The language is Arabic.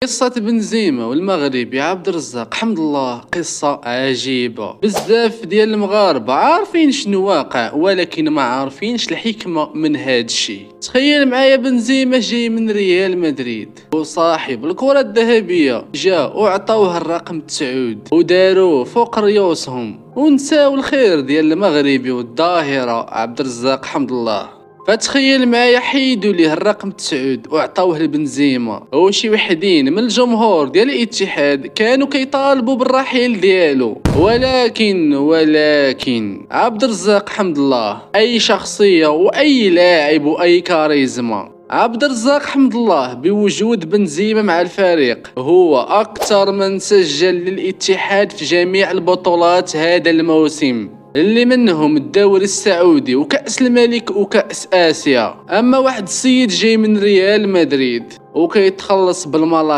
قصة بنزيما والمغربي عبد الرزاق حمد الله قصة عجيبة. بزاف ديال المغاربة عارفين شنو واقع، ولكن ما عارفينش الحكمة من هاد الشي. تخيل معايا بنزيما جاي من ريال مدريد وصاحب الكرة الذهبية جا وعطاوه الرقم 9 وداروه فوق ريوسهم ونساو الخير ديال المغربي والظاهرة عبد الرزاق حمد الله. فتخيل معايا حيدوا ليه الرقم 9 وعطاوه لبنزيما، وشي وحدين من الجمهور ديال الاتحاد كانوا كيطالبوا بالرحيل ديالو، ولكن عبد الرزاق حمد الله اي شخصية واي لاعب واي كاريزما. عبد الرزاق حمد الله بوجود بنزيما مع الفريق هو اكثر من سجل للاتحاد في جميع البطولات هذا الموسم، اللي منهم الدوري السعودي وكأس الملك وكأس آسيا. أما واحد السيد جاي من ريال مدريد وكيتخلص بالملايين